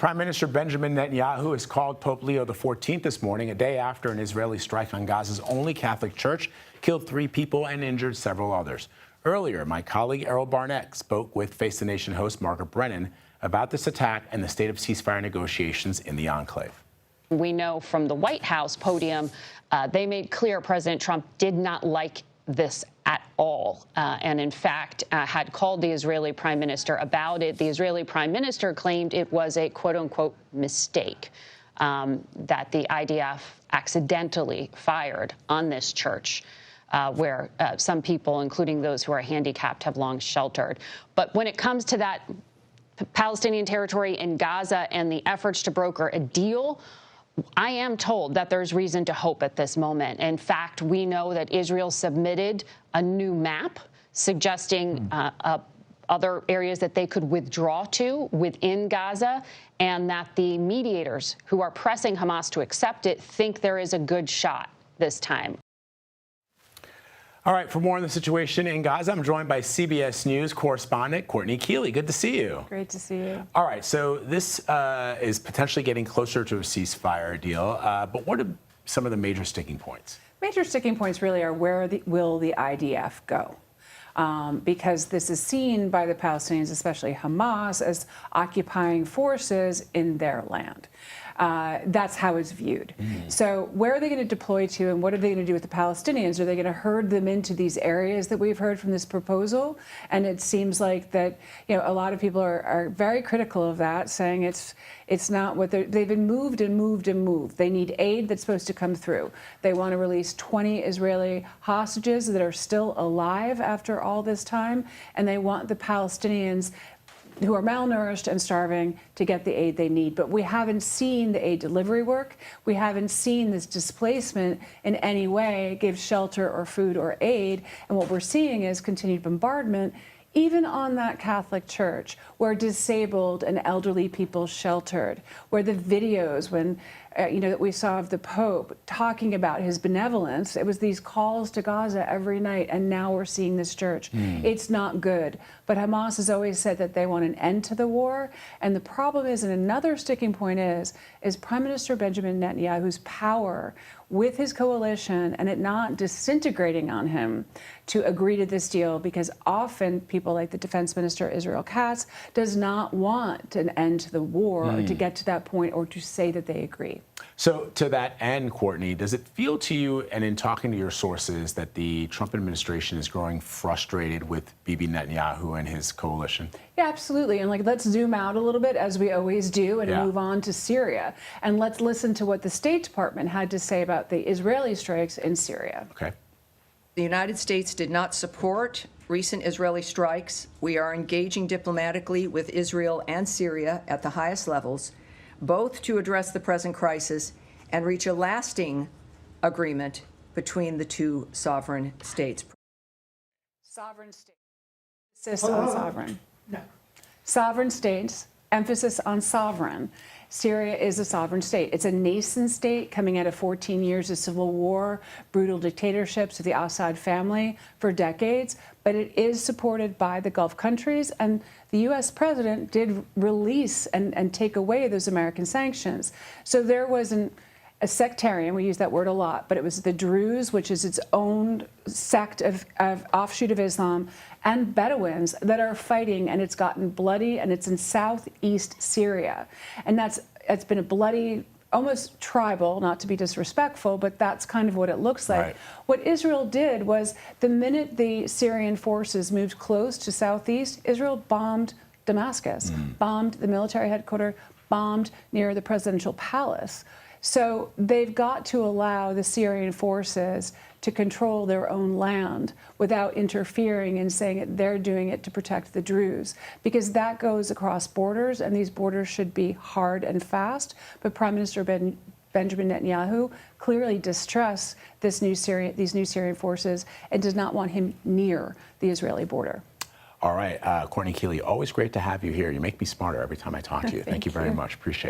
Prime Minister Benjamin Netanyahu has called Pope Leo XIV this morning, a day after an Israeli strike on Gaza's only Catholic church killed 3 people and injured several others. Earlier, my colleague Errol Barnett spoke with Face the Nation host Margaret Brennan about this attack and the state of ceasefire negotiations in the enclave. We know from the White House podium, they made clear President Trump did not like this at all, and in fact had called the Israeli prime minister about it. The Israeli prime minister claimed it was a quote-unquote mistake, that the IDF accidentally fired on this church, where some people, including those who are handicapped, have long sheltered. But when it comes to that Palestinian territory in Gaza and the efforts to broker a deal, I am told that there's reason to hope at this moment. In fact, we know that Israel submitted a new map suggesting other areas that they could withdraw to within Gaza, and that the mediators who are pressing Hamas to accept it think there is a good shot this time. All right, for more on the situation in Gaza, I'm joined by CBS News correspondent Courtney Kealy. Good to see you. Great to see you. All right, so this is potentially getting closer to a ceasefire deal, but what are some of the major sticking points? Major sticking points really are where will the IDF go? Because this is seen by the Palestinians, especially Hamas, as occupying forces in their land. That's how it's viewed. So where are they going to deploy to, and what are they going to do with the Palestinians? Are they going to herd them into these areas that we've heard from this proposal? And it seems like that, you know, a lot of people are very critical of that, saying it's not what they've been moved and moved and moved. They need aid that's supposed to come through. They want to release 20 Israeli hostages that are still alive after all this time, and they want the Palestinians who are malnourished and starving to get the aid they need. But we haven't seen the aid delivery work. We haven't seen this displacement in any way give shelter or food or aid. And what we're seeing is continued bombardment, even on that Catholic church, where disabled and elderly people sheltered, where the videos when that we saw of the Pope talking about his benevolence, it was these calls to Gaza every night, and now we're seeing this church. It's not good. But Hamas has always said that they want an end to the war, and the problem is, and another sticking point is Prime Minister Benjamin Netanyahu's power with his coalition and it not disintegrating on him to agree to this deal, because often people like the Defense Minister Israel Katz does not want an end to the war or to get to that point or to say that they agree. So to that end, Courtney, does it feel to you, and in talking to your sources, that the Trump administration is growing frustrated with Bibi Netanyahu and his coalition? Yeah, absolutely. And let's zoom out a little bit, as we always do, and move on to Syria. And let's listen to what the State Department had to say about the Israeli strikes in Syria. Okay. The United States did not support recent Israeli strikes. We are engaging diplomatically with Israel and Syria at the highest levels, both to address the present crisis and reach a lasting agreement between the two sovereign states. Sovereign states. Emphasis on sovereign. No. Sovereign states, emphasis on sovereign. Syria is a sovereign state. It's a nascent state coming out of 14 years of civil war, brutal dictatorships of the Assad family for decades, but it is supported by the Gulf countries, and the U.S. president did release and take away those American sanctions. So there was a sectarian, we use that word a lot, but it was the Druze, which is its own sect of offshoot of Islam, and Bedouins that are fighting, and it's gotten bloody, and it's in southeast Syria. And it's been a bloody, almost tribal, not to be disrespectful, but that's kind of what it looks like. Right. What Israel did was, the minute the Syrian forces moved close to southeast, Israel bombed Damascus, bombed the military headquarters, bombed near the presidential palace. So they've got to allow the Syrian forces to control their own land without interfering and saying that they're doing it to protect the Druze, because that goes across borders, and these borders should be hard and fast. But Prime Minister Benjamin Netanyahu clearly distrusts these new Syrian forces and does not want him near the Israeli border. All right, Courtney Kealy, always great to have you here. You make me smarter every time I talk to you. Thank you very much. Appreciate it.